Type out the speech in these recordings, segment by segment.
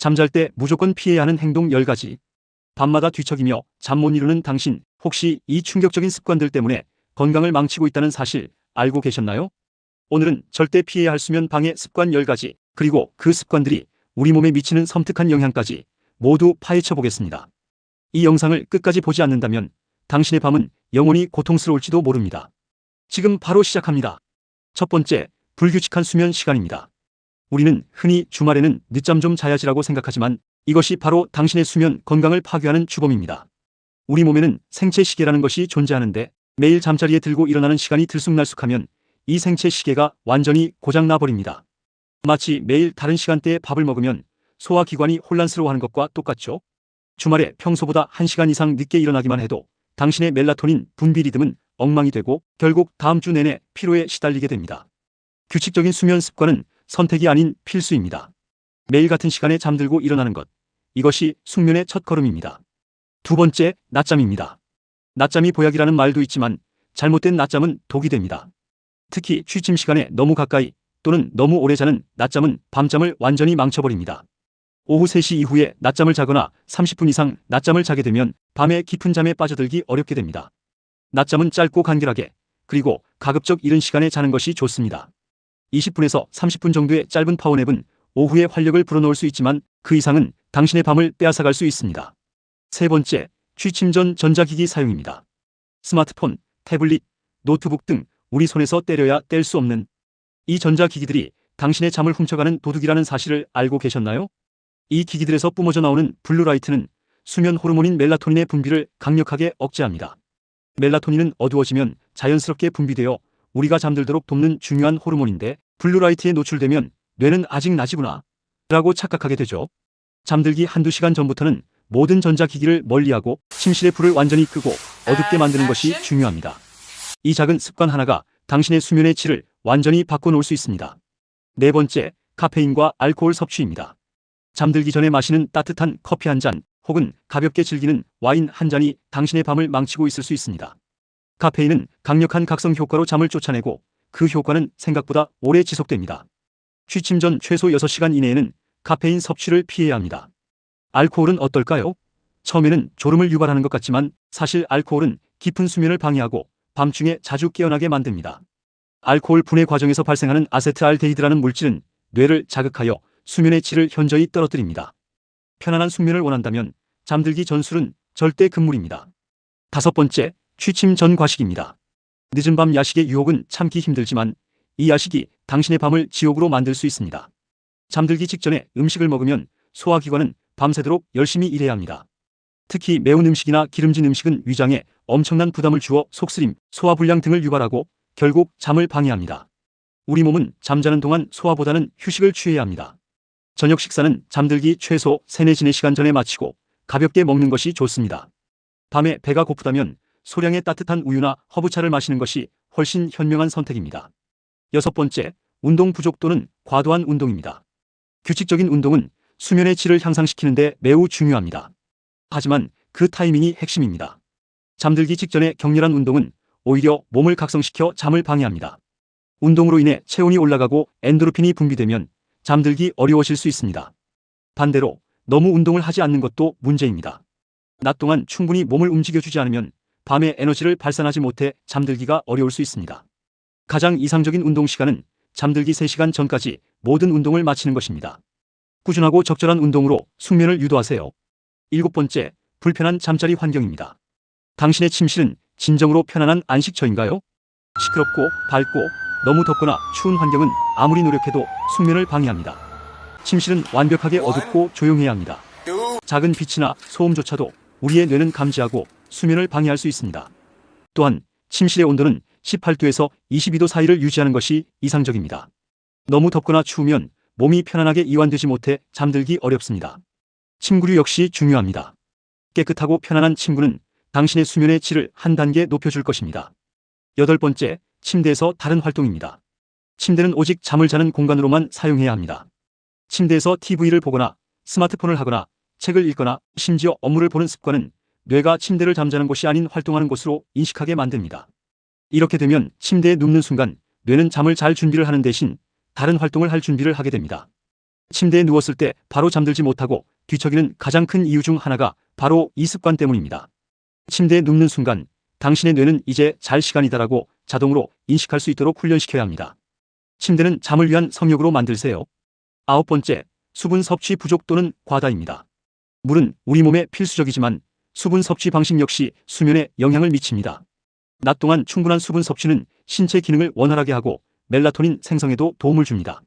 잠잘 때 무조건 피해야 하는 행동 10가지. 밤마다 뒤척이며 잠 못 이루는 당신, 혹시 이 충격적인 습관들 때문에 건강을 망치고 있다는 사실 알고 계셨나요? 오늘은 절대 피해야 할 수면 방해 습관 10가지, 그리고 그 습관들이 우리 몸에 미치는 섬뜩한 영향까지 모두 파헤쳐 보겠습니다. 이 영상을 끝까지 보지 않는다면 당신의 밤은 영원히 고통스러울지도 모릅니다. 지금 바로 시작합니다. 첫 번째, 불규칙한 수면 시간입니다. 우리는 흔히 주말에는 늦잠 좀 자야지라고 생각하지만 이것이 바로 당신의 수면 건강을 파괴하는 주범입니다. 우리 몸에는 생체 시계라는 것이 존재하는데 매일 잠자리에 들고 일어나는 시간이 들쑥날쑥하면 이 생체 시계가 완전히 고장나 버립니다. 마치 매일 다른 시간대에 밥을 먹으면 소화기관이 혼란스러워하는 것과 똑같죠. 주말에 평소보다 1시간 이상 늦게 일어나기만 해도 당신의 멜라토닌 분비 리듬은 엉망이 되고 결국 다음 주 내내 피로에 시달리게 됩니다. 규칙적인 수면 습관은 선택이 아닌 필수입니다. 매일 같은 시간에 잠들고 일어나는 것, 이것이 숙면의 첫걸음입니다. 두 번째, 낮잠입니다. 낮잠이 보약이라는 말도 있지만 잘못된 낮잠은 독이 됩니다. 특히 취침 시간에 너무 가까이 또는 너무 오래 자는 낮잠은 밤잠을 완전히 망쳐버립니다. 오후 3시 이후에 낮잠을 자거나 30분 이상 낮잠을 자게 되면 밤에 깊은 잠에 빠져들기 어렵게 됩니다. 낮잠은 짧고 간결하게, 그리고 가급적 이른 시간에 자는 것이 좋습니다. 20분에서 30분 정도의 짧은 파워냅은 오후에 활력을 불어넣을 수 있지만 그 이상은 당신의 밤을 빼앗아갈 수 있습니다. 세 번째, 취침 전 전자기기 사용입니다. 스마트폰, 태블릿, 노트북 등 우리 손에서 때려야 뗄 수 없는 이 전자기기들이 당신의 잠을 훔쳐가는 도둑이라는 사실을 알고 계셨나요? 이 기기들에서 뿜어져 나오는 블루라이트는 수면 호르몬인 멜라토닌의 분비를 강력하게 억제합니다. 멜라토닌은 어두워지면 자연스럽게 분비되어 우리가 잠들도록 돕는 중요한 호르몬인데 블루라이트에 노출되면 뇌는 아직 낮이구나 라고 착각하게 되죠. 잠들기 한두 시간 전부터는 모든 전자기기를 멀리하고 침실의 불을 완전히 끄고 어둡게 만드는 것이 중요합니다. 이 작은 습관 하나가 당신의 수면의 질을 완전히 바꿔놓을 수 있습니다. 네 번째, 카페인과 알코올 섭취입니다. 잠들기 전에 마시는 따뜻한 커피 한 잔 혹은 가볍게 즐기는 와인 한 잔이 당신의 밤을 망치고 있을 수 있습니다. 카페인은 강력한 각성 효과로 잠을 쫓아내고 그 효과는 생각보다 오래 지속됩니다. 취침 전 최소 6시간 이내에는 카페인 섭취를 피해야 합니다. 알코올은 어떨까요? 처음에는 졸음을 유발하는 것 같지만 사실 알코올은 깊은 수면을 방해하고 밤중에 자주 깨어나게 만듭니다. 알코올 분해 과정에서 발생하는 아세트알데히드라는 물질은 뇌를 자극하여 수면의 질을 현저히 떨어뜨립니다. 편안한 숙면을 원한다면 잠들기 전 술은 절대 금물입니다. 다섯 번째, 취침 전 과식입니다. 늦은 밤 야식의 유혹은 참기 힘들지만 이 야식이 당신의 밤을 지옥으로 만들 수 있습니다. 잠들기 직전에 음식을 먹으면 소화기관은 밤새도록 열심히 일해야 합니다. 특히 매운 음식이나 기름진 음식은 위장에 엄청난 부담을 주어 속쓰림, 소화불량 등을 유발하고 결국 잠을 방해합니다. 우리 몸은 잠자는 동안 소화보다는 휴식을 취해야 합니다. 저녁 식사는 잠들기 최소 3-4시간 전에 마치고 가볍게 먹는 것이 좋습니다. 밤에 배가 고프다면 소량의 따뜻한 우유나 허브차를 마시는 것이 훨씬 현명한 선택입니다. 여섯 번째, 운동 부족 또는 과도한 운동입니다. 규칙적인 운동은 수면의 질을 향상시키는 데 매우 중요합니다. 하지만 그 타이밍이 핵심입니다. 잠들기 직전에 격렬한 운동은 오히려 몸을 각성시켜 잠을 방해합니다. 운동으로 인해 체온이 올라가고 엔도르핀이 분비되면 잠들기 어려워질 수 있습니다. 반대로 너무 운동을 하지 않는 것도 문제입니다. 낮 동안 충분히 몸을 움직여주지 않으면 밤에 에너지를 발산하지 못해 잠들기가 어려울 수 있습니다. 가장 이상적인 운동 시간은 잠들기 3시간 전까지 모든 운동을 마치는 것입니다. 꾸준하고 적절한 운동으로 숙면을 유도하세요. 일곱 번째, 불편한 잠자리 환경입니다. 당신의 침실은 진정으로 편안한 안식처인가요? 시끄럽고 밝고 너무 덥거나 추운 환경은 아무리 노력해도 숙면을 방해합니다. 침실은 완벽하게 어둡고 조용해야 합니다. 작은 빛이나 소음조차도 우리의 뇌는 감지하고 수면을 방해할 수 있습니다. 또한 침실의 온도는 18도에서 22도 사이를 유지하는 것이 이상적입니다. 너무 덥거나 추우면 몸이 편안하게 이완되지 못해 잠들기 어렵습니다. 침구류 역시 중요합니다. 깨끗하고 편안한 침구는 당신의 수면의 질을 한 단계 높여줄 것입니다. 여덟 번째, 침대에서 다른 활동입니다. 침대는 오직 잠을 자는 공간으로만 사용해야 합니다. 침대에서 TV를 보거나 스마트폰을 하거나 책을 읽거나 심지어 업무를 보는 습관은 뇌가 침대를 잠자는 곳이 아닌 활동하는 곳으로 인식하게 만듭니다. 이렇게 되면 침대에 눕는 순간 뇌는 잠을 잘 준비를 하는 대신 다른 활동을 할 준비를 하게 됩니다. 침대에 누웠을 때 바로 잠들지 못하고 뒤척이는 가장 큰 이유 중 하나가 바로 이 습관 때문입니다. 침대에 눕는 순간 당신의 뇌는 이제 잘 시간이다라고 자동으로 인식할 수 있도록 훈련시켜야 합니다. 침대는 잠을 위한 성욕으로 만들세요. 9번째, 수분 섭취 부족 또는 과다입니다. 물은 우리 몸에 필수적이지만 수분 섭취 방식 역시 수면에 영향을 미칩니다. 낮 동안 충분한 수분 섭취는 신체 기능을 원활하게 하고 멜라토닌 생성에도 도움을 줍니다.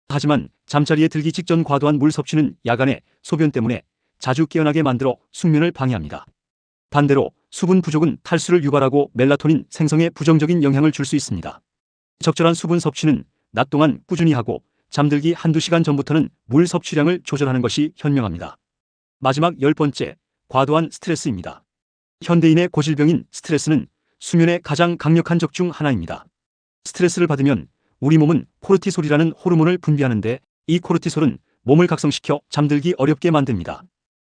하지만 잠자리에 들기 직전 과도한 물 섭취는 야간에 소변 때문에 자주 깨어나게 만들어 숙면을 방해합니다. 반대로 수분 부족은 탈수를 유발하고 멜라토닌 생성에 부정적인 영향을 줄 수 있습니다. 적절한 수분 섭취는 낮 동안 꾸준히 하고 잠들기 한두 시간 전부터는 물 섭취량을 조절하는 것이 현명합니다. 마지막 10번째, 과도한 스트레스입니다. 현대인의 고질병인 스트레스는 수면의 가장 강력한 적 중 하나입니다. 스트레스를 받으면 우리 몸은 코르티솔이라는 호르몬을 분비하는데 이 코르티솔은 몸을 각성시켜 잠들기 어렵게 만듭니다.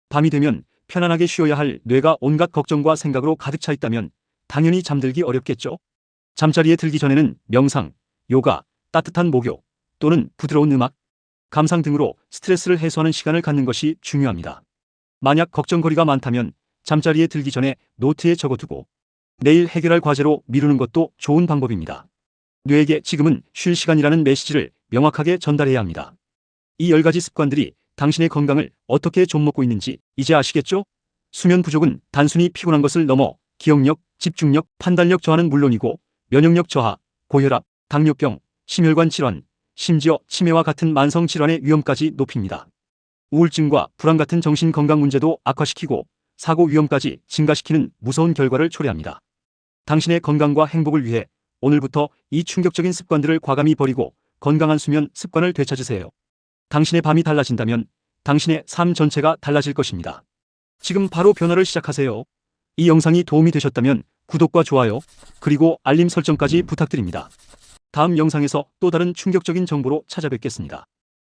밤이 되면 편안하게 쉬어야 할 뇌가 온갖 걱정과 생각으로 가득 차 있다면 당연히 잠들기 어렵겠죠? 잠자리에 들기 전에는 명상, 요가, 따뜻한 목욕 또는 부드러운 음악, 감상 등으로 스트레스를 해소하는 시간을 갖는 것이 중요합니다. 만약 걱정거리가 많다면 잠자리에 들기 전에 노트에 적어두고 내일 해결할 과제로 미루는 것도 좋은 방법입니다. 뇌에게 지금은 쉴 시간이라는 메시지를 명확하게 전달해야 합니다. 이 10가지 습관들이 당신의 건강을 어떻게 좀먹고 있는지 이제 아시겠죠? 수면 부족은 단순히 피곤한 것을 넘어 기억력, 집중력, 판단력 저하는 물론이고 면역력 저하, 고혈압, 당뇨병, 심혈관 질환, 심지어 치매와 같은 만성 질환의 위험까지 높입니다. 우울증과 불안 같은 정신 건강 문제도 악화시키고 사고 위험까지 증가시키는 무서운 결과를 초래합니다. 당신의 건강과 행복을 위해 오늘부터 이 충격적인 습관들을 과감히 버리고 건강한 수면 습관을 되찾으세요. 당신의 밤이 달라진다면 당신의 삶 전체가 달라질 것입니다. 지금 바로 변화를 시작하세요. 이 영상이 도움이 되셨다면 구독과 좋아요, 그리고 알림 설정까지 부탁드립니다. 다음 영상에서 또 다른 충격적인 정보로 찾아뵙겠습니다.